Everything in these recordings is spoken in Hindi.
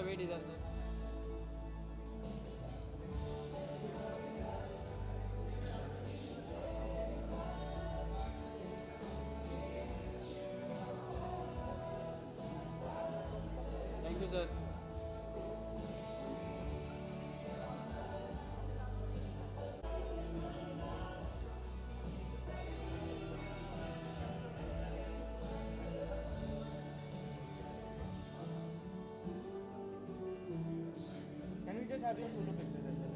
वेट इधर से। Thank you sir. Can we just have your solo pictures as well?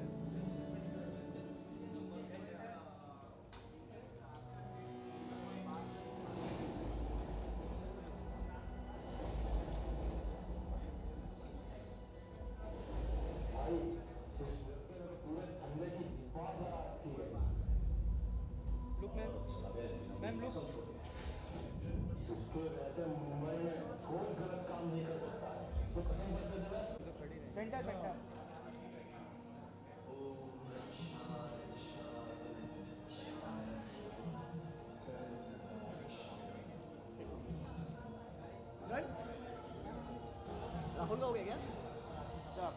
Look, ma'am. Ma'am, look. इसके रहते मुंबई में कोई गलत काम नहीं कर सकता है। तो कहीं बदले देगा। Center, center. Done? राहुल का हो गया क्या? चल।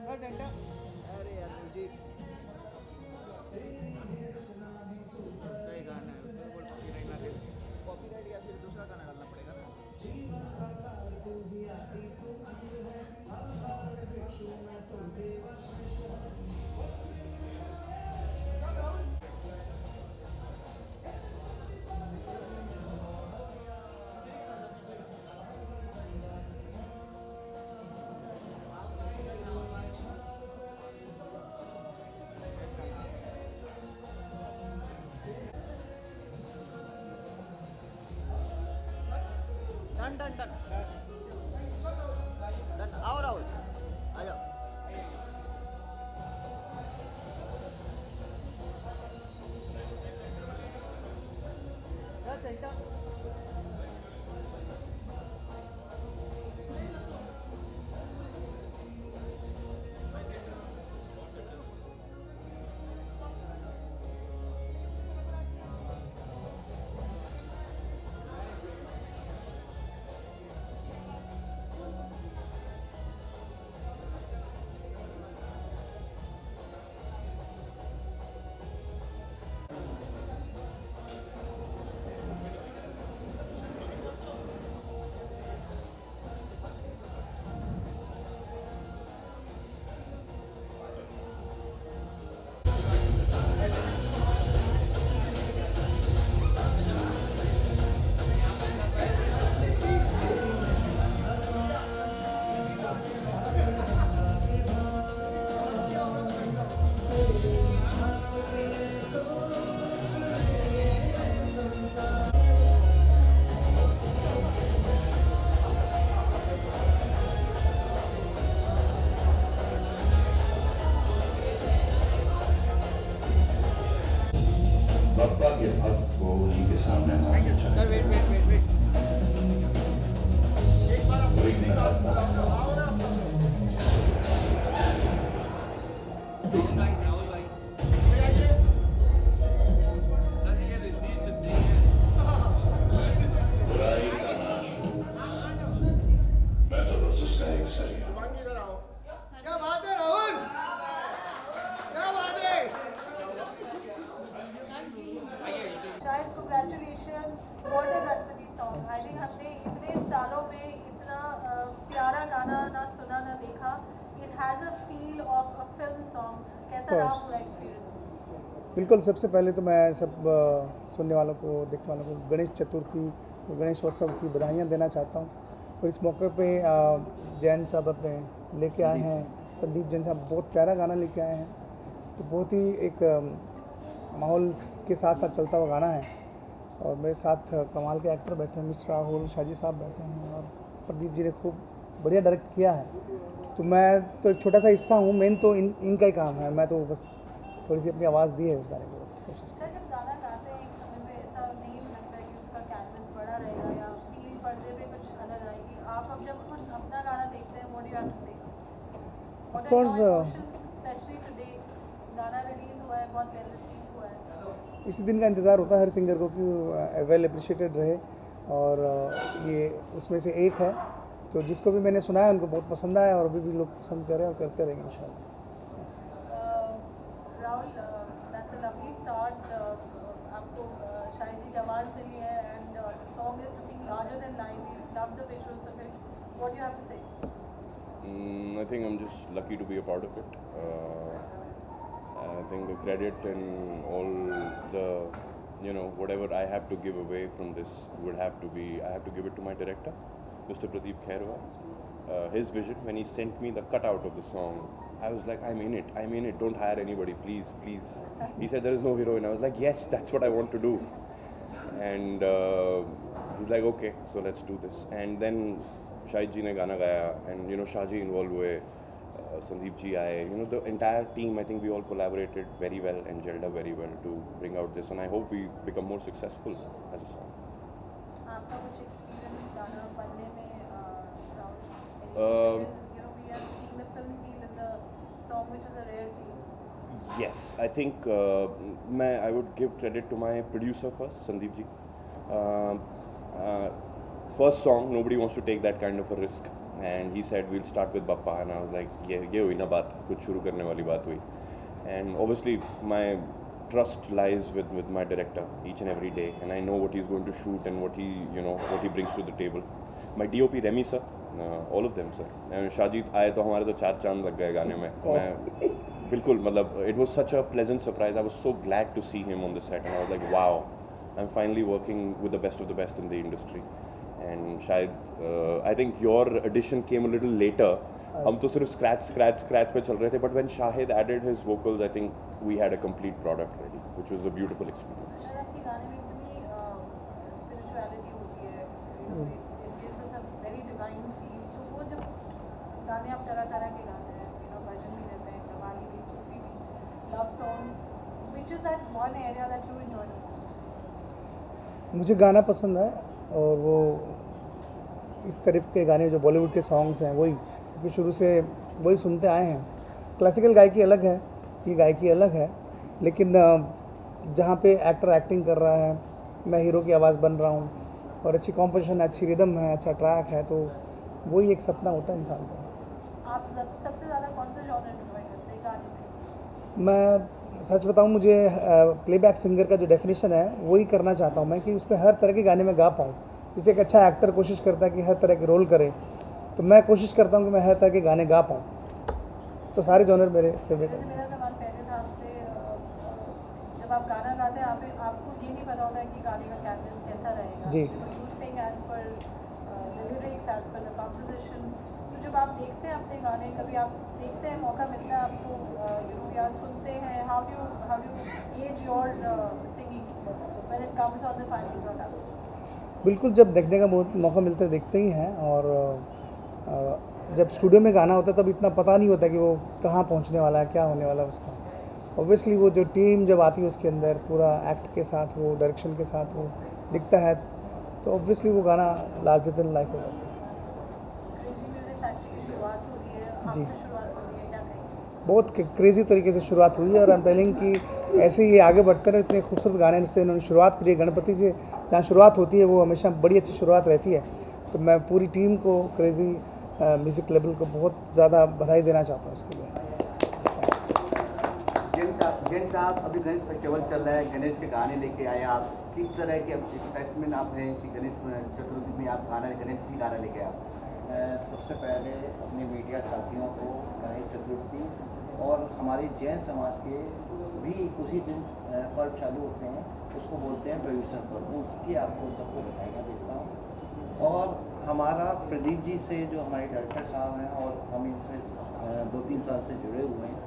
Sir centre. अरे यार म्यूजिक। सही गाना है। उसमें बोल कॉपीराइट ना दे। कॉपीराइट या फिर दूसरा गाना डालना पड़ेगा ना। डन डन डन डन आओ राहुल आ जाओ सेंटर बप्पा के भक्त को उन्हीं के सामने मांगे sir wait wait wait wait. कोई नहीं करता। राहुल भाई सर ये रिद्धि सिद्धि है। बुराई का नाश हो। मैं तो बस उसका एक सरिया। क्या बात है राहुल क्या बात है शायद congratulations what a Ganpati song I think हमने इतने सालों में इतना प्यारा गाना ना सुना ना देखा it has a feel of a film song कैसा रहा course. पूरा experience बिल्कुल। सबसे पहले तो मैं सब सुनने वालों को देखने वालों को गणेश चतुर्थी और गणेशोत्सव की बधाइयाँ देना चाहता हूँ। और इस मौके पे जैन साहब अपने लेके आए हैं, संदीप जैन साहब बहुत प्यारा गाना लेके आए हैं। तो बहुत ही एक माहौल के साथ साथ चलता हुआ गाना है। और मेरे साथ कमाल के एक्टर बैठे हैं, मिस्टर राहुल शाजी साहब बैठे हैं और प्रदीप जी ने खूब बढ़िया डायरेक्ट किया है। तो मैं तो एक छोटा सा हिस्सा हूँ, मेन तो इनका ही काम है। मैं तो बस थोड़ी सी अपनी आवाज़ दी है उस गाने को, बस कोशिश की। सर जब गाना गाते हैं एक समय पे ऐसा नहीं लगता है कि उसका कैनवस बड़ा रहेगा या फील पर्दे पे कुछ अलग आएगी। आप अब जब अपना गाना देखते हैं what do you have to say? What are course, your emotions, especially today? गाना रिलीज हुआ है, बहुत वेल रिसीव हुआ है। इसी दिन का इंतज़ार होता है हर सिंगर को कि वेल अप्रिशिएटेड रहे। और ये उसमें से एक है। तो जिसको भी मैंने सुनाया उनको बहुत पसंद आया और अभी भी लोग पसंद कर रहे हैं और करते रहेंगे इंशाल्लाह। Rahul, that's a lovely start. आपको शाहिद जी की आवाज़ मिली है and the song is looking larger than life. We love the visuals of it. What do you have to say? I think I'm just lucky to be a part of it. I think the credit and all the, whatever I have to give away from this I have to give it to my director, Mr. Pradeep Khairwal. His vision, when he sent me the cutout of the song, I was like, I'm in it, don't hire anybody, please. He said, there is no heroine. I was like, yes, that's what I want to do. And he's like, okay, so let's do this. And then Shahid जी ने गाना गाया and शाहजी इन्वॉल्व हुए, संदीप जी आए, the entire team, I think we all collaborated very well and gelled up very well to bring out this, and I hope we become more successful as a song. आपका कुछ experience गाना बनने में, Rahul? Um, Because, we are seeing the film feel in the song, which is a rare thing. Yes, I think I would give credit to my producer first, Sandeep ji. First song, nobody wants to take that kind of a risk, and he said we'll start with Bappa, and I was like, ये हुई ना बात, कुछ शुरू करने वाली बात हुई. And obviously my trust lies with my director each and every day, and I know what he's going to shoot and what he brings to the table. My DOP Remy sir, all of them sir, and शाहजीत आए तो हमारे तो 4 चांद लग गए गाने में. मैं बिल्कुल मतलब it was such a pleasant surprise. I was so glad to see him on the set, and I was like, wow, I'm finally working with the best of the best in the industry. And शायद I think your addition came a little later. हम तो सिर्फ scratch पे चल रहे थे, but when Shahid added his vocals, I think we had a complete product ready, which was a beautiful experience. शायद आपके गाने में इतनी spirituality होती है, it gives us a very divine feel. तो वो जब गाने आप तरह के गाते हैं, भजन भी रहते हैं, कव्वाली भी, सूफी भी, love songs, which is that one area that you enjoy the most? मुझे गाना पसंद है और वो इस तरह के गाने जो बॉलीवुड के सॉन्ग्स हैं वही, क्योंकि शुरू से वही सुनते आए हैं. क्लासिकल गायकी अलग है, ये गायकी अलग है, लेकिन जहाँ पे एक्टर एक्टिंग कर रहा है, मैं हीरो की आवाज़ बन रहा हूँ और अच्छी कॉम्पोजिशन है, अच्छी रिदम है, अच्छा ट्रैक है, तो वही एक सपना होता है इंसान का. आप सबसे ज़्यादा कौन सा जॉनर एंजॉय करते हैं गाने में? मैं सच बताऊँ, मुझे प्लेबैक सिंगर का जो डेफिनेशन है वही करना चाहता हूँ मैं, कि उस पर हर तरह के गाने में गा पाऊँ. जैसे एक अच्छा एक्टर कोशिश करता है कि हर तरह के रोल करे, तो मैं कोशिश करता हूँ कि मैं हर तरह के गाने गा पाऊँ. तो सारे जॉनर मेरे फेवरेट जैसे मेरा हैं. सवाल पहले था आपसे, जब आप गाना गाते हैं आपको ये नहीं पता होता है कि गाने का कैनवस कैसा रहेगा. जी. You sing as per the lyrics, as per the composition. तो जब आप देखते हैं अपने गाने, कभी आप देखते हैं, मौका मिलता है आपको, या सुनते हैं, how do gauge your singing when it comes on the final product? बिल्कुल, जब देखने का मौका मिलता है देखते ही हैं. और जब स्टूडियो में गाना होता है तब इतना पता नहीं होता कि वो कहाँ पहुँचने वाला है, क्या होने वाला है उसका. ऑब्वियसली वो जो टीम जब आती है उसके अंदर पूरा एक्ट के साथ, वो डायरेक्शन के साथ वो दिखता है, तो ऑब्वियसली वो गाना लार्जर देन लाइफ हो जाता है. क्रेजी म्यूजिक फैक्ट्री की शुरुआत हो रही है, आपसे शुरुआत हो रही है, क्या कहेंगे? बहुत क्रेज़ी तरीके से शुरुआत हुई है और आई एम टेलिंग कि ऐसे ही आगे बढ़ते रहे. इतने खूबसूरत गाने से इन्होंने शुरुआत करी है. गणपति से जहाँ शुरुआत होती है वो हमेशा बड़ी अच्छी शुरुआत रहती है. तो मैं पूरी टीम को, क्रेज़ी म्यूज़िक लेबल को बहुत ज़्यादा बधाई देना चाहता हूँ इसके लिए. जैन साहब, अभी गणेश फेस्टिवल चल रहा है, गणेश के गाने लेके आए आप, किस तरह के एक्साइटमेंट आप हैं कि गणेश चतुर्थी में आप गणेश की गाना लेके आए? सबसे पहले अपने मीडिया साथियों को गणेश चतुर्थी और हमारे जैन समाज के भी उसी दिन पर्व चालू होते हैं, उसको बोलते हैं प्रवेशन पर्व. उसकी आपको सबको बधाइयाँ देता हूँ. और हमारा प्रदीप जी से, जो हमारे डायरेक्टर साहब हैं, और हम इनसे 2-3 साल से जुड़े हुए हैं,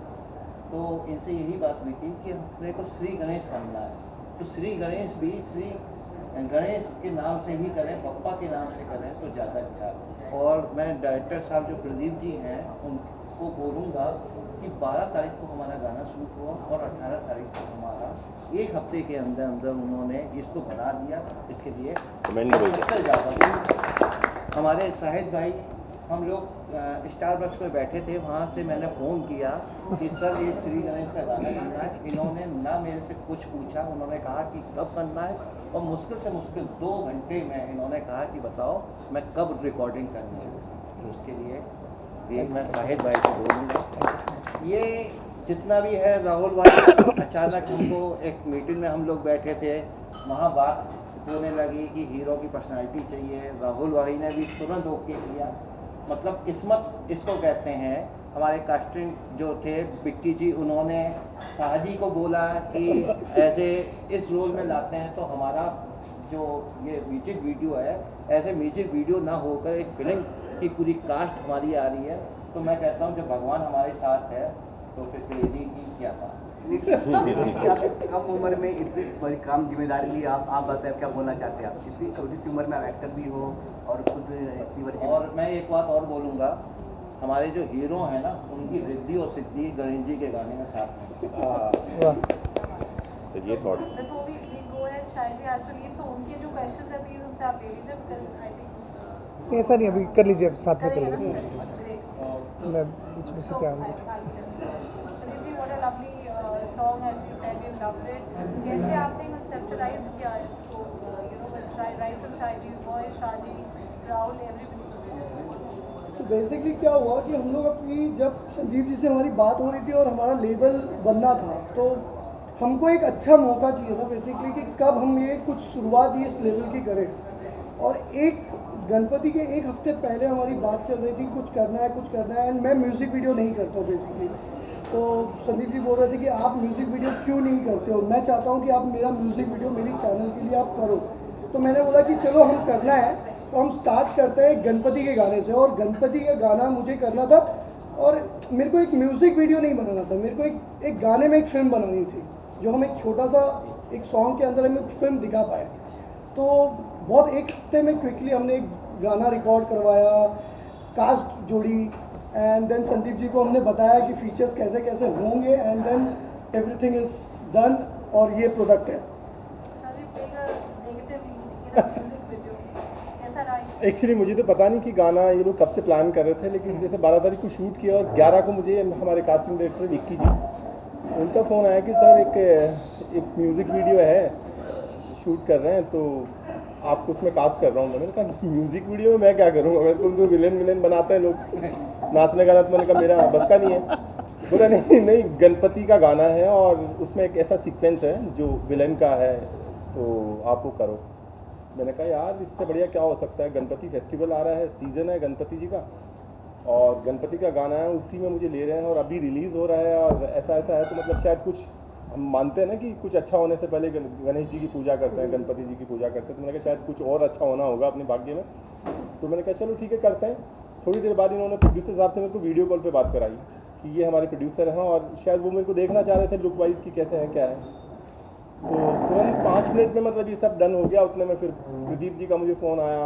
तो इनसे यही बात हुई थी कि अपने को श्री गणेश बनना है. तो श्री गणेश भी श्री गणेश के नाम से ही करें, पप्पा के नाम से करें तो ज़्यादा अच्छा. और मैं डायरेक्टर साहब जो प्रदीप जी हैं उनको बोलूँगा कि 12 तारीख को हमारा गाना शूट हुआ और 18 तारीख को हमारा 1 हफ्ते के अंदर अंदर उन्होंने इसको बना दिया. इसके लिए ज़्यादा हमारे शाहिद भाई, हम लोग स्टारबक्स में बैठे थे, वहाँ से मैंने फ़ोन किया कि सर ये श्री गणेश का गाना करना है। इन्होंने ना मेरे से कुछ पूछा, उन्होंने कहा कि कब करना है, और मुश्किल से मुश्किल 2 घंटे में इन्होंने कहा कि बताओ मैं कब रिकॉर्डिंग करनी है। उसके लिए ये मैं शाहिद भाई को बोलूँगा। ये जितना भी है, राहुल भाई अचानक हमको एक मीटिंग में हम लोग बैठे थे, वहाँ बात होने लगी कि हीरो की पर्सनालिटी चाहिए। राहुल भाई ने भी तुरंत ओके किया। मतलब किस्मत इसको कहते हैं। हमारे कास्टिंग जो थे बिक्की जी, उन्होंने शाहजी को बोला कि ऐसे इस रोल में लाते हैं तो हमारा जो ये म्यूजिक वीडियो है, ऐसे म्यूजिक वीडियो ना होकर एक फिल्म की पूरी कास्ट हमारी आ रही है। तो मैं कहता हूँ जब भगवान हमारे साथ है तो फिर क्रेजी की क्या था। आप कम उम्र में इतनी बड़ी काम जिम्मेदारी ली, आप बताएं क्या बोलना चाहते हैं। आप इतनी छोटी सी उम्र में आप एक्टर भी हो और खुद इतनी बड़ी। और मैं एक बात और बोलूँगा, हमारे जो हीरो हैं ना, उनकी रिद्धि और सिद्धि गणेश जी के गाने में साथ में। वाह, So ये thought Before we go ahead, Shahid ji has to leave, so उनके जो questions हैं please उनसे आप ले लीजिए, because I think ऐसा नहीं, अभी कर लीजिए, साथ में कर करेंगे लीजिए। ना? Great. मैं बीच में से क्या हूँ। Pradeep ji, what a lovely song, as we said, we loved it. कैसे आपने conceptualize किया इसको, right from Shahid's voice, Shahji, Rahul, everybody. तो बेसिकली क्या हुआ कि हम लोग अपनी, जब संदीप जी से हमारी बात हो रही थी और हमारा लेबल बनना था, तो हमको एक अच्छा मौका चाहिए था बेसिकली कि कब हम ये कुछ शुरुआत इस लेवल की करें। और एक गणपति के एक हफ्ते पहले हमारी बात चल रही थी कुछ करना है, एंड मैं म्यूज़िक वीडियो नहीं करता हूँ बेसिकली। तो संदीप जी बोल रहे थे कि आप म्यूज़िक वीडियो क्यों नहीं करते हो, मैं चाहता हूँ कि आप मेरा म्यूज़िक वीडियो मेरी चैनल के लिए आप करो। तो मैंने बोला कि चलो हम करना है, तो हम स्टार्ट करते हैं गणपति के गाने से। और गणपति का गाना मुझे करना था, और मेरे को एक म्यूज़िक वीडियो नहीं बनाना था, मेरे को एक गाने में एक फ़िल्म बनानी थी, जो हम एक छोटा सा एक सॉन्ग के अंदर हम एक फिल्म दिखा पाए। तो बहुत एक हफ्ते में क्विकली हमने एक गाना रिकॉर्ड करवाया, कास्ट जोड़ी, एंड देन संदीप जी को हमने बताया कि फीचर्स कैसे कैसे होंगे, and then everything is done, और ये प्रोडक्ट है। Shahji, take a negative lead in a music video. कैसा रहा? एक्चुअली मुझे तो पता नहीं कि गाना ये लोग कब से प्लान कर रहे थे, लेकिन जैसे 12 तारीख को शूट किया और 11 को मुझे हमारे कास्टिंग डायरेक्टर विक्की जी, उनका फ़ोन आया कि सर एक म्यूज़िक वीडियो है, शूट कर रहे हैं, तो आपको उसमें कास्ट कर रहा हूँ। मैंने कहा म्यूज़िक वीडियो में मैं क्या करूँगा, मेरे को तो विलेन बनाते हैं लोग, नाचने गाना। तो मैंने कहा मेरा बस का नहीं है। बोला नहीं गणपति का गाना है और उसमें एक ऐसा सीक्वेंस है जो विलेन का है, तो आप वो करो। मैंने कहा यार इससे बढ़िया क्या हो सकता है, गणपति फेस्टिवल आ रहा है, सीज़न है गणपति जी का, और गणपति का गाना है, उसी में मुझे ले रहे हैं और अभी रिलीज़ हो रहा है, और ऐसा है तो मतलब शायद कुछ हम मानते हैं ना कि कुछ अच्छा होने से पहले गणेश जी की पूजा करते हैं, गणपति जी की पूजा करते हैं। तो मैंने कहा शायद कुछ और अच्छा होना होगा अपने भाग्य में। तो मैंने कहा चलो ठीक है करते हैं। थोड़ी देर बाद इन्होंने प्रोड्यूसर साहब से मेरे को वीडियो कॉल पे बात कराई कि ये हमारे प्रोड्यूसर हैं, और शायद वो मेरे को देखना चाह रहे थे लुक वाइज कि कैसे हैं क्या है। तो तुरंत 5 मिनट में मतलब ये सब डन हो गया। उतने में फिर प्रदीप जी का मुझे फ़ोन आया,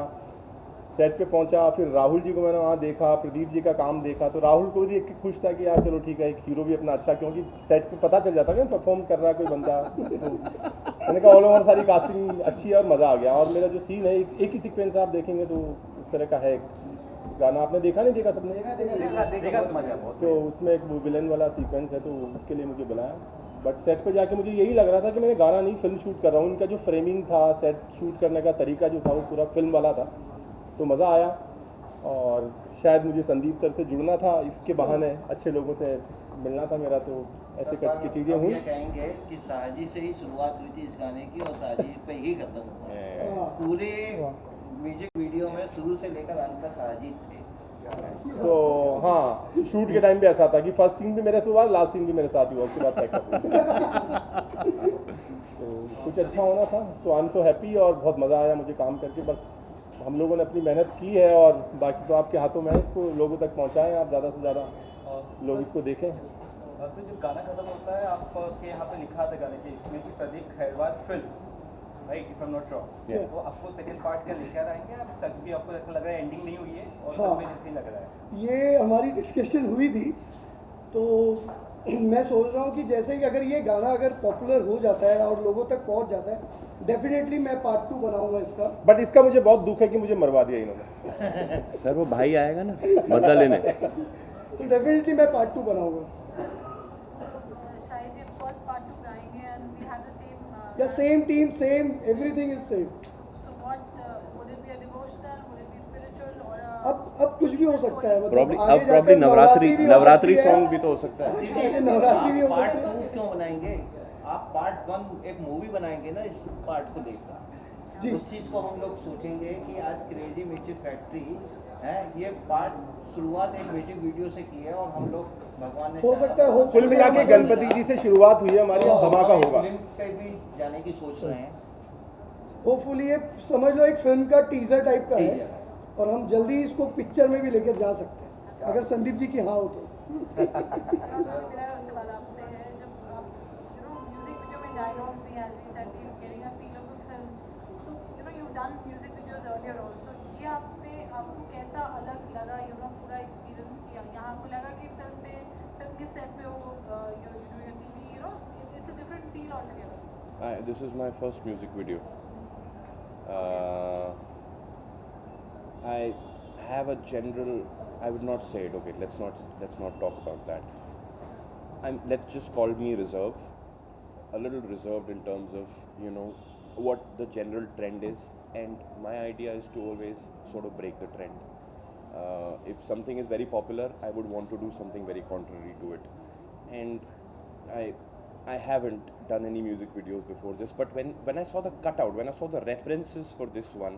सेट पे पहुंचा, फिर राहुल जी को मैंने वहाँ देखा, प्रदीप जी का काम देखा, तो राहुल को भी देख के खुश था कि यार चलो ठीक है, एक हीरो भी अपना अच्छा, क्योंकि सेट पे पता चल जाता है कि परफॉर्म कर रहा है कोई बंदा। तो मैंने कहा ऑल ओवर सारी कास्टिंग अच्छी है और मज़ा आ गया। और मेरा जो सीन है एक ही सीक्वेंस आप देखेंगे तो उस तरह का है। गाना आपने देखा नहीं देखा सबने? देखा। तो उसमें एक वो विलन वाला सीक्वेंस है, तो उसके लिए मुझे बुलाया। बट सेट पे जाके मुझे यही लग रहा था कि मैंने गाना नहीं फिल्म शूट कर रहा हूँ। इनका जो फ्रेमिंग था, सेट शूट करने का तरीका जो था वो पूरा फिल्म वाला था, तो मज़ा आया। और शायद मुझे संदीप सर से जुड़ना था, इसके बहाने अच्छे लोगों से मिलना था मेरा, तो ऐसे कट की चीज़ें हुई। ये कहेंगे कि साजी से ही शुरुआत हुई थी इस गाने की, और साजी पे ही खत्म हुआ। पूरे म्यूजिक वीडियो में शुरू से लेकर अंत तक साजी थे। तो हाँ, शूट के टाइम भी ऐसा था कि फर्स्ट सीन भी मेरे से हुआ, लास्ट सीन भी मेरे साथ ही हुआ, उसके बाद पैकअप। तो कुछ अच्छा होना था। सो आई एम सो हैप्पी, और बहुत मज़ा आया मुझे काम करके। बस हम लोगों ने अपनी मेहनत की है, और बाकी तो आपके हाथों में है, इसको लोगों तक पहुँचाएँ आप, ज़्यादा से ज़्यादा लोग इसको देखें। सर जब गाना खत्म होता है, आपके यहाँ पे लिखा था गाने के इसमें कि Pradeep Khairwar film, right, if I am not wrong, तो आपको सेकंड पार्ट का लेकर आएंगे आप इसका, क्योंकि आपको ऐसा लग रहा है एंडिंग नहीं हुई है और हाँ, में जैसे ही लग रहा है। ये हमारी डिस्कशन हुई थी, तो मैं सोच रहा हूँ कि जैसे कि अगर ये गाना अगर पॉपुलर हो जाता है और लोगों तक पहुँच जाता है, डेफिनेटली मैं पार्ट 2 बनाऊंगा इसका। बट इसका मुझे बहुत दुख है कि मुझे मरवा दिया इन्होंने। सर वो भाई आएगा ना बदला लेने। तो डेफिनेटली मैं पार्ट 2 बनाऊंगा। शायद जी फर्स्ट पार्ट 2 गाएंगे and we have the same या same team, same everything is same. So what would it be a devotional, would it be spiritual और अब कुछ भी हो सकता है, मतलब प्रॉब्ली आगे अब प्रॉब्ली जाकर नवरात्रि भी हो नवरात्रि सकती है। सॉन्ग भी तो हो सकता है। देखिए, नवरात्रि भी हो आप पार्ट सकती है। 2 क्यों बनाएंगे? आप पार्ट 1 एक मूवी बनाएंगे ना इस पार्ट को लेकर। जी। उस चीज़ को हम लोग सोचेंगे कि आज क्रेजी म्यूजिक फैक्ट्री है, ये पार्ट शुरुआत एक म्यूजिक वीडियो से की है और हम लोग भगवान ने हो चाहा सकता है, तो हो कुल मिला के गणपति जी से शुरुआत हुई है हमारी, अब धमाका हम होगा। फिल्म पे भी जाने की सोच रहे हैं। होपफुली ये समझ लो एक फिल्म का टीजर टाइप का है टीजर। और हम जल्दी इसको पिक्चर में भी लेकर जा सकते हैं, अगर संदीप जी की हाँ हो तो। मेरा सवाल आपसे है, जब आप म्यूजिक वीडियो में डायलॉग्स भी as we said you getting a feel of the film, so you done music videos earlier also, ये आपको कैसा अलग लगा? पूरा एक्सपीरियंस किया, यहाँ आपको लगा कि फिल्म के सेट पे हो you doing a TV, it's a different feel altogether? This is my first music video. I have a general. I would not say it. Okay, let's not talk about that. Let's just call me reserved, a little reserved in terms of what the general trend is, and my idea is to always sort of break the trend. If something is very popular, I would want to do something very contrary to it, and I haven't done any music videos before this, but when I saw the cutout, when I saw the references for this one,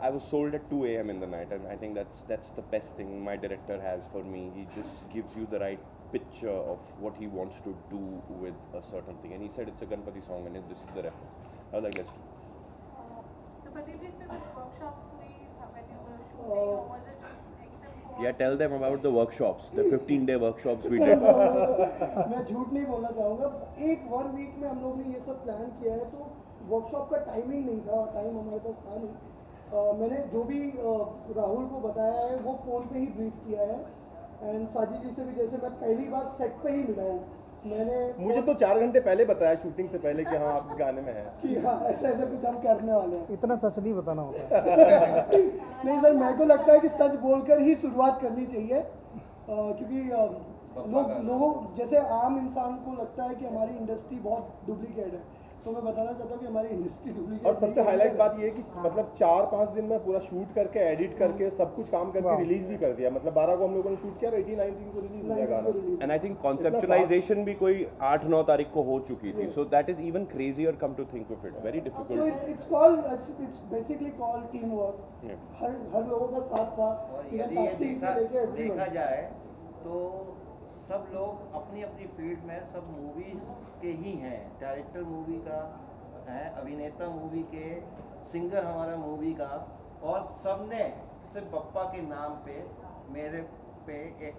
I was sold at 2 a.m. in the night, and I think that's the best thing my director has for me. He just gives you the right picture of what he wants to do with a certain thing, and he said it's a Ganpati song, and this is the reference. I was like, let's do this. So Pradeep, इसमें कुछ workshops हुई when you were shooting, or was it just except Yeah, tell them about the workshops, the 15-day workshops we did. मैं झूठ नहीं बोलना चाहूँगा, 1 वीक में हम लोग ने ये सब प्लान किया है, तो वर्कशॉप का टाइमिंग नहीं था, टाइम हमारे पास था नहीं। मैंने जो भी राहुल को बताया है वो फ़ोन पे ही ब्रीफ किया है, एंड साजी जी से भी जैसे मैं पहली बार सेट पे ही मिला हूँ, मैंने मुझे तो 4 घंटे पहले बताया शूटिंग से पहले कि हाँ आप इस गाने में हैं। कि हाँ ऐसा कुछ हम करने वाले हैं। इतना सच नहीं बताना होता है। नहीं सर, मेरे को लगता है कि सच बोलकर ही शुरुआत करनी चाहिए, क्योंकि लोगों जैसे आम इंसान को लगता है कि हमारी इंडस्ट्री बहुत डुप्लीकेट है, तो मैं बताना चाहता हूँ कि हमारी इंडस्ट्री डुप्लीकेट। और सबसे हाईलाइट बात ये है कि मतलब 4-5 दिन में पूरा शूट करके एडिट करके सब कुछ काम करके रिलीज भी कर दिया। मतलब 12 को हम लोगों ने शूट किया और 18-19 को रिलीज हो गया गाना। And I think conceptualization भी कोई 8-9 तारीख को हो चुकी थी, so that is even crazier come to think of it. Very difficult. So it's basically called teamwork. हर लोगों का साथ था। और यदि ये देखा जाए तो सब लोग अपनी अपनी फील्ड में सब मूवीज के ही हैं। डायरेक्टर मूवी का है, अभिनेता मूवी के, सिंगर हमारा मूवी का, और सबने सिर्फ बप्पा के नाम पे मेरे पे एक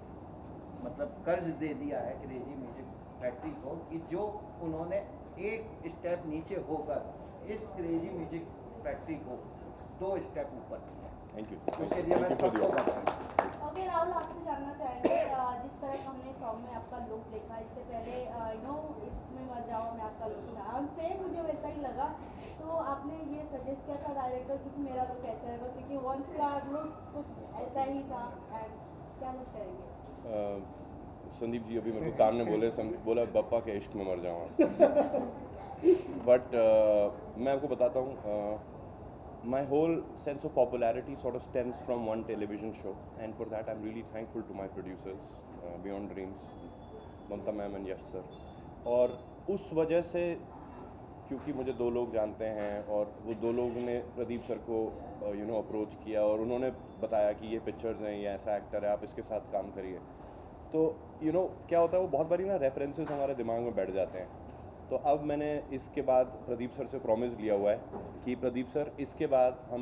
मतलब कर्ज दे दिया है क्रेजी म्यूजिक फैक्ट्री को, कि जो उन्होंने एक स्टेप नीचे होकर इस क्रेजी म्यूजिक फैक्ट्री को 2 स्टेप ऊपर किया। Thank you. उसके लिए मैं सबको बताऊँ। ओके राहुल, आपसे जानना चाहेंगे, जिस तरह हमने सॉन्ग में आपका लुक देखा, इससे पहले इसमें मर जाओ में आपका लुक था, सेम मुझे वैसा ही लगा, तो आपने ये सजेस्ट किया था डायरेक्टर कि मेरा लुक ऐसा रहेगा, क्योंकि वंस का लुक कुछ ऐसा ही था, एंड क्या लुक करेंगे? संदीप जी अभी मेरे को कान में बोला बप्पा के इश्क में मर जाऊँ, बट मैं आपको बताता हूँ, my whole sense of popularity sort of stems from one television show, and for that I'm really thankful to my producers, Beyond Dreams, Mamta ma'am and Yash sir. और उस वजह से क्योंकि मुझे 2 लोग जानते हैं और वो 2 लोग ने प्रदीप सर को अप्रोच किया और उन्होंने बताया कि ये पिक्चर्स हैं, ये ऐसा एक्टर है, आप इसके साथ काम करिए, तो क्या होता है वो बहुत बारी ना रेफरेंसेस हमारे दिमाग में बैठ जाते हैं। तो अब मैंने इसके बाद प्रदीप सर से प्रॉमिस लिया हुआ है कि प्रदीप सर इसके बाद हम